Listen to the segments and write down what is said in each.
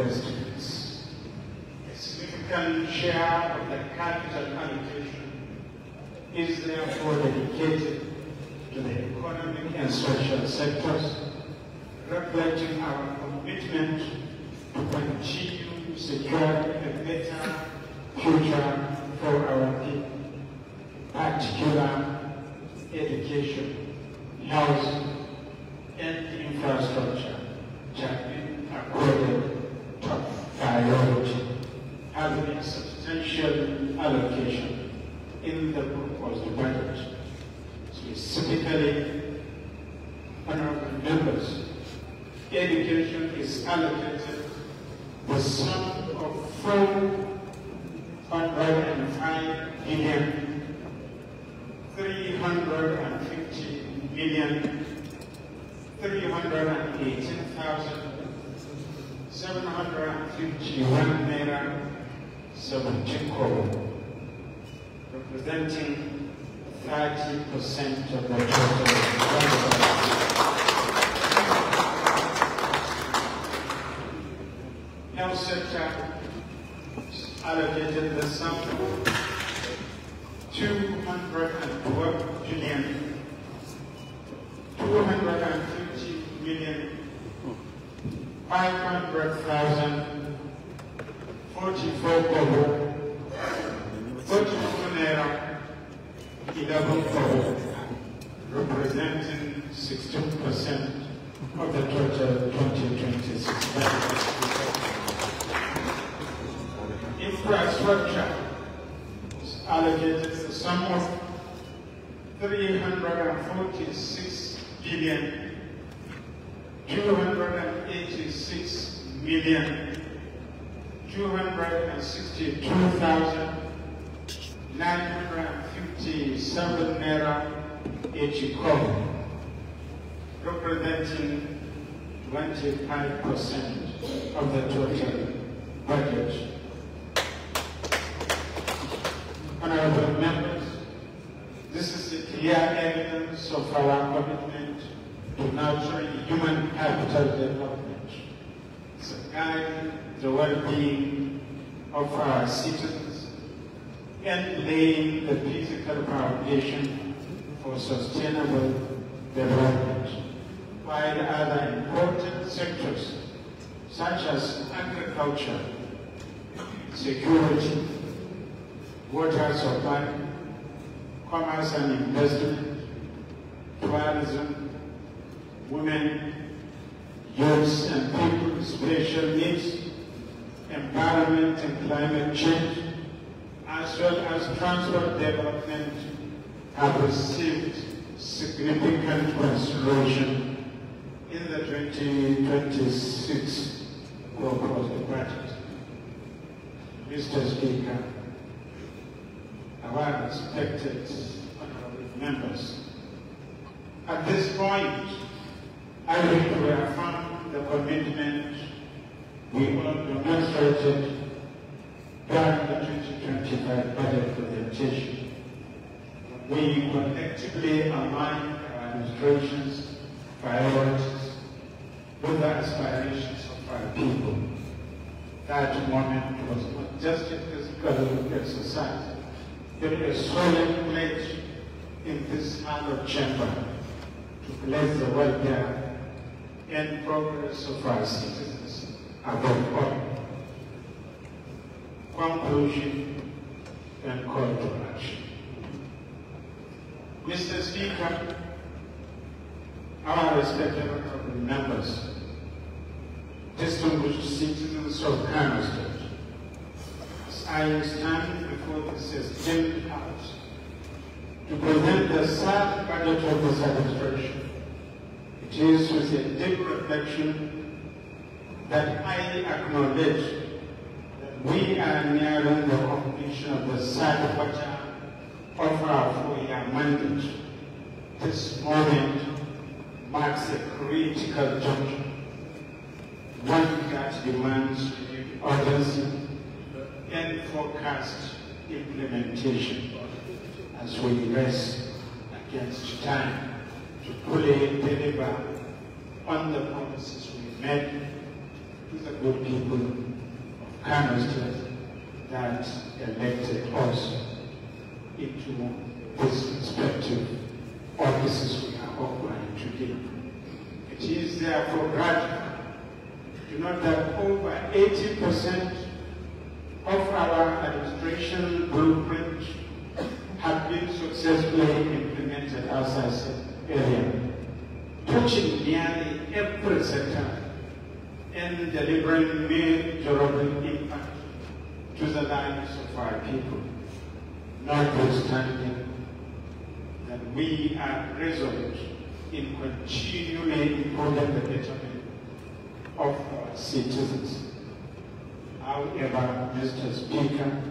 investments. A significant share of the capital allocation is therefore dedicated to the economic and social sectors, reflecting our commitment to continue securing a better future for our people, particularly education, health, and infrastructure, which have been accorded top priority, having a substantial allocation in the proposed budget. Specifically, honorable members, education is allocated the sum of 405 billion 350 million 318,751 naira 17 kobo, representing 30% of the total. Health sector allocated the sum of 212 billion 250 million 500,000 44 kobo 34 naira 11 kobo, representing 16% of the total 2026 budget. Infrastructure is allocated the sum of 346 billion 286 million 262,957 naira 80 kobo, representing 25% of the total budget. Honorable members, this is a clear evidence of our commitment to nurturing human capital development, safeguarding the well-being of our citizens, and laying the physical foundation for sustainable development, while other important sectors such as agriculture, security, water supply, commerce and investment, tourism, women, youth and people with special needs, environment and climate change, as well as transport development, have received significant consideration in the 2026 proposed budget. Mr. Speaker, our respected honorable members, at this point, I will reaffirm the commitment we all demonstrated during the 2025 budget presentation. We collectively aligned our administration's priorities with the aspirations of our people. That moment was not just a physical exercise, but a solemn pledge in this hallowed chamber to place the welfare and progress of our citizens above all. Conclusion and call to action. Mr. Speaker, our respected honorable members, distinguished citizens of Kano State, as I stand before this esteemed House to present the third budget of this administration, it is with a deep reflection that I acknowledge that we are nearing the completion of the third quarter of our 4-year mandate. This moment marks a critical juncture, one that demands urgency and forecast implementation as we race against time to fully deliver on the promises we made to the good people of Kano State that elected us into these respective offices we are occupying today. It is therefore gratifying to note that over 80% of our administration blueprint have been successfully implemented outside the area, touching nearly every sector and delivering major impact to the lives of our people, notwithstanding that we are resolute in continually improving the betterment of our citizens. However, Mr. Speaker,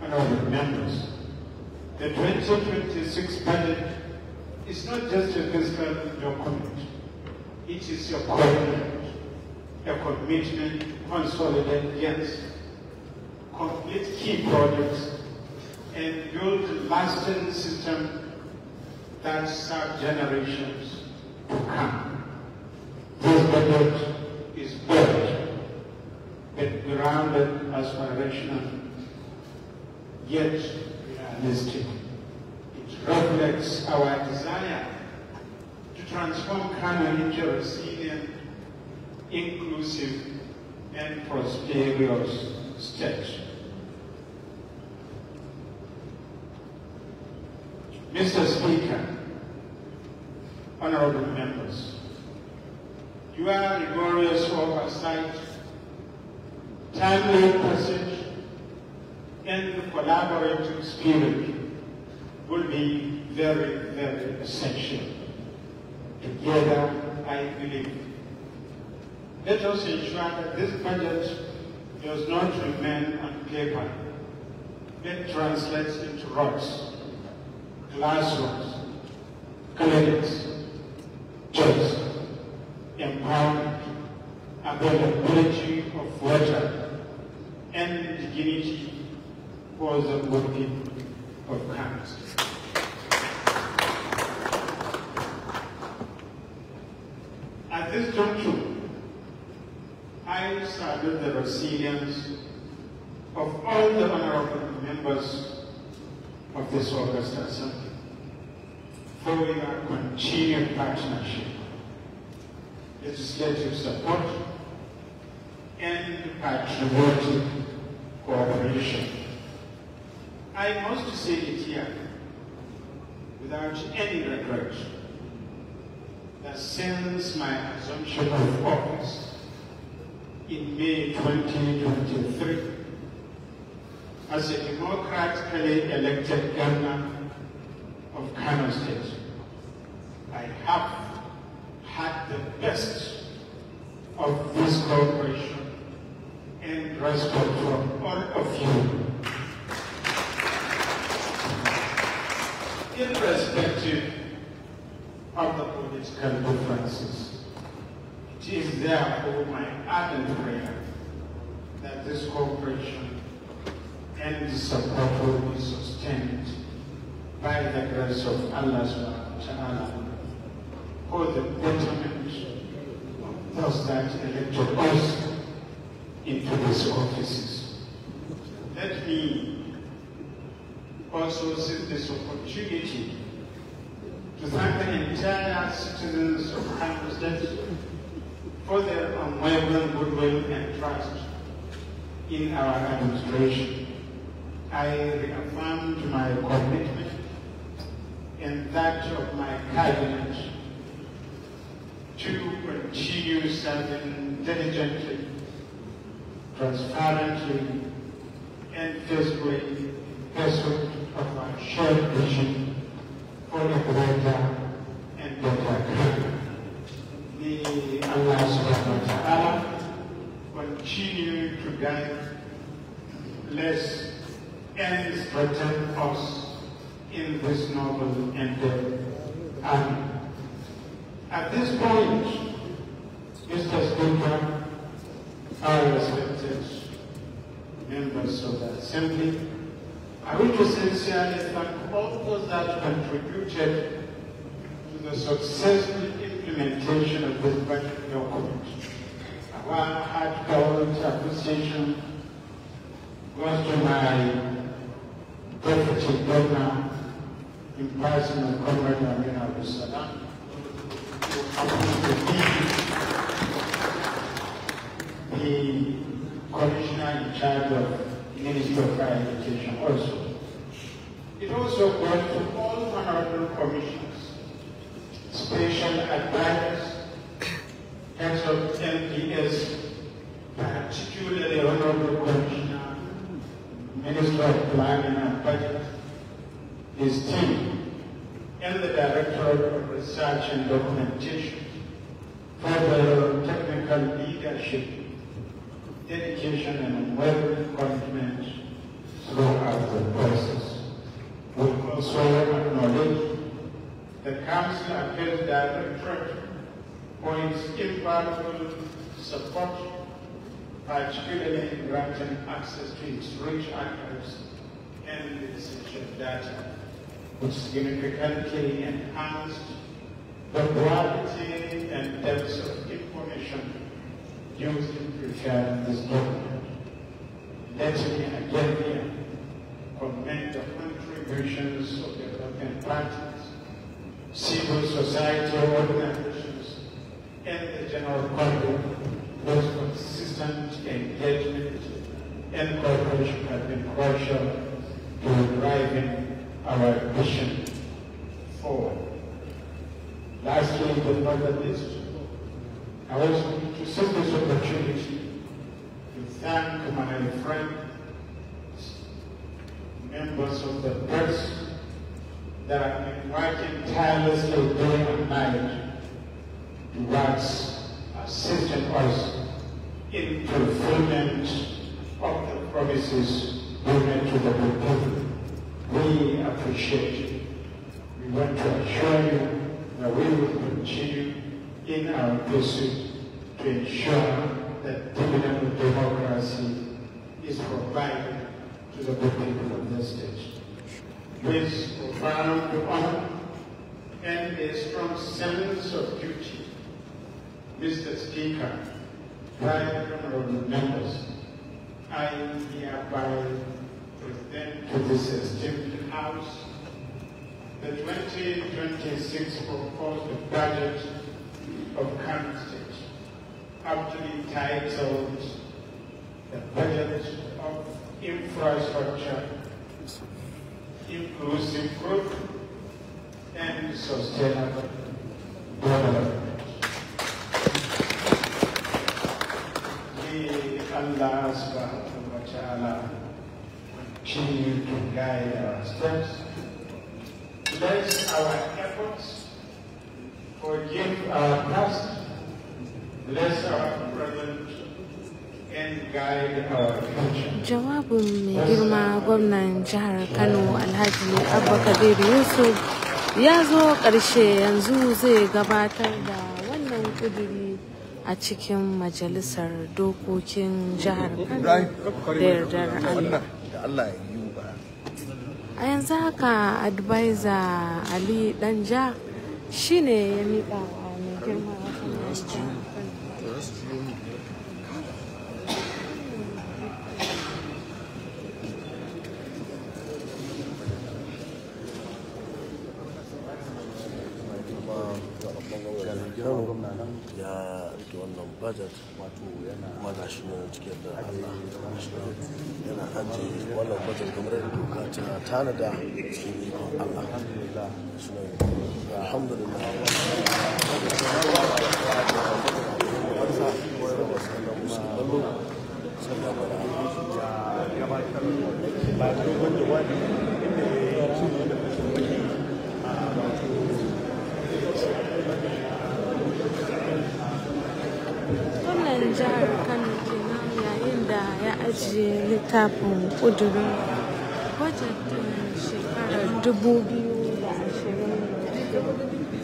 honorable members, the 2026 budget is not just a fiscal document. It is a commitment to consolidate gains, complete key projects, and build a lasting system that serve generations to come. This budget is bold, but grounded, aspirational, yet realistic. It reflects our desire to transform Kano into a resilient, inclusive, and prosperous state. Mr. Speaker, honorable members, your rigorous oversight, timely passage, and collaborative spirit will be very, very essential. Together, I believe, let us ensure that this budget does not remain on paper, but translates into roads, classrooms, clinics, jobs, empowerment, availability of water, and dignity for the good people of Kano State. At this juncture, I salute the resilience of all the honorable members of this August Assembly for your continued partnership, legislative support, and patriotic cooperation. I must say it here, without any regret, that since my assumption of office in May 2023, as a democratically elected governor of Kano State, I have had the best of this cooperation and respect from all of you, irrespective of the political differences. It is therefore my ardent prayer that this cooperation and support will be sustained by the grace of Allah subhanahu wa ta'ala for the betterment of those that elected us into these offices. Let me also seize this opportunity to thank the entire citizens of Kano State for their unwavering goodwill and trust in our administration. I reaffirmed my commitment and that of my cabinet to continue serving diligently, transparently, and faithfully in pursuit of our shared vision for a greater and better Kano. May Allah subhanahu wa ta'ala continue to guide, bless, and strengthen us in this noble endeavor. At this point, Mr. Speaker, our respected members of the Assembly, I wish to sincerely thank all those that contributed to the successful implementation of this budget document. One heartfelt appreciation goes to my Deputy Governor in person of Comrade Abba Salam, the Commissioner in charge of Ministry of Higher Education also. It also goes to all honorable commissioners, special advisors, heads of MPS, particularly Honorable Commissioner, Minister of Planning and Budget, his team, and the Director of Research and Documentation for their technical leadership, dedication, and unwavering commitment throughout the process. We also acknowledge the Council Affairs Directorate for its invaluable support, particularly in granting access to its rich archives and essential data, which significantly enhanced the quality and depth of information used in preparing this document. Let me again here commend the contributions of development partners, civil society organizations, and the general public, whose consistent engagement and cooperation have been crucial to driving our mission forward. Lastly, but not the least, I want to seize this opportunity to thank my friends, members of the press that have been working tirelessly day and night towards assisting us in fulfillment of the promises we made to the people. We appreciate it. We want to assure you that we will continue in our pursuit to ensure that dividend of democracy is provided to the good people of this state. With profound honor and a strong sense of duty, Mr. Speaker, right honorable members, I hereby present to this esteemed House the 2026 proposed budget of Kano State, aptly titled the Budget of Infrastructure, Inclusive Growth, and Sustainable Development. May Allah subhanahu wa ta'ala continue to guide our steps, bless our efforts, forgive our past, bless our present, and guide our future. Jawabin mai girma gwamnan jihar Kano Alhaji Abba Kabir Yusuf ya zo ƙarshe, yanzu zai gabatar da wannan ƙuduri a cikin majalisar dokokin jihar Kano da yardar Allah. A yanzu haka advisor Ali Danja shine ya miƙa wa mai girma ya rike wannan budget kuma ga shi ne cikin da Allah yana hajji wannan budget kamar da doka ta tanada cikin ikon Allah. Alhamdulillah. jihar Kano kenan yayin da ya ajiye littafin ƙudurin budget shekarar 2020.